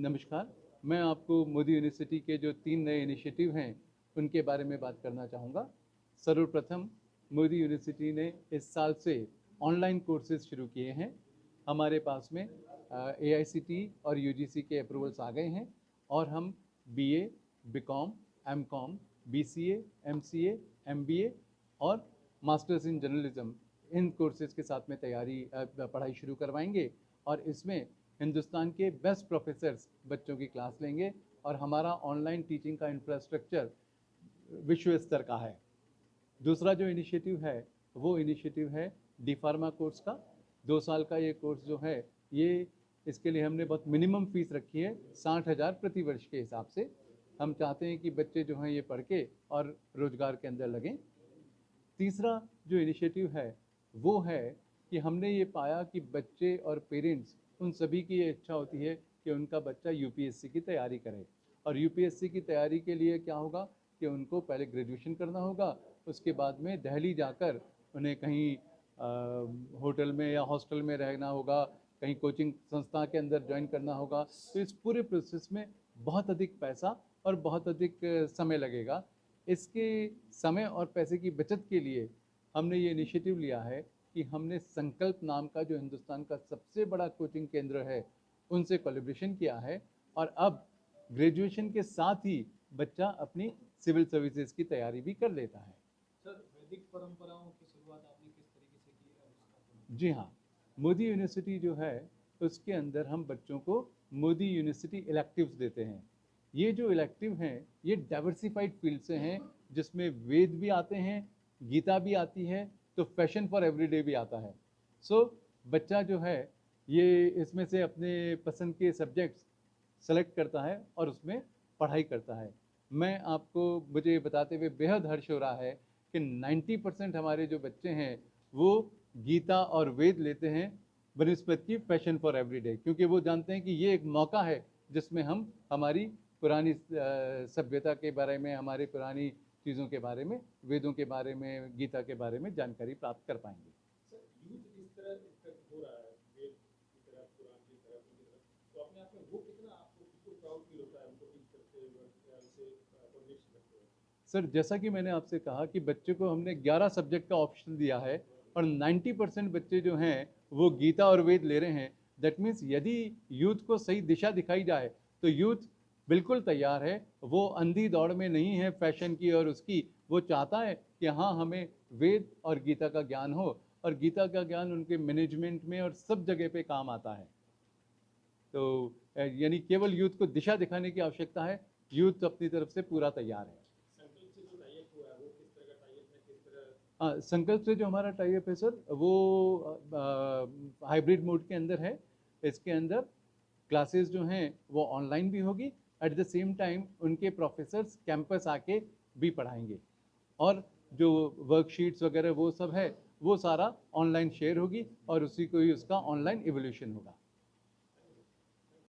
नमस्कार। मैं आपको मोदी यूनिवर्सिटी के जो 3 नए इनिशिएटिव हैं उनके बारे में बात करना चाहूँगा। सर्वप्रथम मोदी यूनिवर्सिटी ने इस साल से ऑनलाइन कोर्सेज शुरू किए हैं। हमारे पास में AICTE और UGC के अप्रूवल्स आ गए हैं और हम BA, BCom, MCom, BCA, MCA, MBA और masters in journalism in courses के साथ में पढ़ाई शुरू करवाएंगे और इसमें हिंदुस्तान के बेस्ट प्रोफेसर्स बच्चों की क्लास लेंगे और हमारा ऑनलाइन टीचिंग का इंफ्रास्ट्रक्चर विश्व स्तर का है। दूसरा जो इनिशिएटिव है वो इनिशिएटिव है डी फार्मा कोर्स का। 2 साल का ये कोर्स जो है ये इसके लिए हमने बहुत मिनिमम फीस रखी है 60,000 प्रति वर्ष के हिसाब से। हम चाहते हैं कि बच्चे जो हैं ये पढ़ के और रोजगार के अंदर लगें। तीसरा जो इनिशिएटिव है वो है कि हमने ये पाया कि बच्चे और पेरेंट्स उन सभी की ये इच्छा होती है कि उनका बच्चा UPSC की तैयारी करे और UPSC की तैयारी के लिए क्या होगा कि उनको पहले ग्रेजुएशन करना होगा, उसके बाद में दिल्ली जाकर उन्हें कहीं होटल में या हॉस्टल में रहना होगा, कहीं कोचिंग संस्था के अंदर ज्वाइन करना होगा। तो इस पूरे प्रोसेस में बहुत अधिक पैसा और बहुत अधिक समय लगेगा। इसके समय और पैसे की बचत के लिए हमने ये इनिशिएटिव लिया है कि हमने संकल्प नाम का जो हिंदुस्तान का सबसे बड़ा कोचिंग केंद्र है उनसे कोलैबोरेशन किया है और अब ग्रेजुएशन के साथ ही बच्चा अपनी सिविल सर्विसेज की तैयारी भी कर लेता है। सर, वैदिक परंपराओं की शुरुआत आपने किस तरीके से की है? जी हाँ, मोदी यूनिवर्सिटी जो है उसके अंदर हम बच्चों को मोदी यूनिवर्सिटी इलेक्टिव्स देते हैं। ये जो इलेक्टिव हैं ये डाइवर्सिफाइड फील्ड से हैं जिसमें वेद भी आते हैं, गीता भी आती है, तो फैशन फॉर एवरीडे भी आता है। सो बच्चा जो है ये इसमें से अपने पसंद के सब्जेक्ट्स सेलेक्ट करता है और उसमें पढ़ाई करता है। मुझे बताते हुए बेहद हर्ष हो रहा है कि 90% हमारे जो बच्चे हैं वो गीता और वेद लेते हैं बनस्पत की फैशन फॉर एवरीडे, क्योंकि वो जानते हैं कि ये एक मौका है जिसमें हम हमारी पुरानी सभ्यता के बारे में, हमारी पुरानी चीज़ों के बारे में, वेदों के बारे में, गीता के बारे में जानकारी प्राप्त कर पाएंगे। सर, यूथ इस तरह इफेक्ट हो रहा है वेद की तरफ, कुरान की तरफ, तो अपने आप में वो कितना आपको कितना प्राउड फील होता है उनको टीच करते हुए या उसे कॉन्विक्स करते हुए? सर, जैसा कि मैंने आपसे कहा कि बच्चे को हमने 11 सब्जेक्ट का ऑप्शन दिया है और 90% बच्चे जो हैं वो गीता और वेद ले रहे हैं। दैट मीन्स यदि यूथ को सही दिशा दिखाई जाए तो यूथ बिल्कुल तैयार है। वो अंधी दौड़ में नहीं है फैशन की और उसकी। वो चाहता है कि हाँ, हमें वेद और गीता का ज्ञान हो और गीता का ज्ञान उनके मैनेजमेंट में और सब जगह पे काम आता है। तो यानी केवल यूथ को दिशा दिखाने की आवश्यकता है, यूथ अपनी तरफ से पूरा तैयार है। संकल्प से जो हमारा टाइप है सर वो हाइब्रिड मोड के अंदर है। इसके अंदर क्लासेस जो हैं वो ऑनलाइन भी होगी, एट द सेम टाइम उनके प्रोफेसर्स कैंपस आके भी पढ़ाएंगे और जो वर्कशीट्स वगैरह वो सब है वो सारा ऑनलाइन शेयर होगी और उसी को ही उसका ऑनलाइन इवोल्यूशन होगा।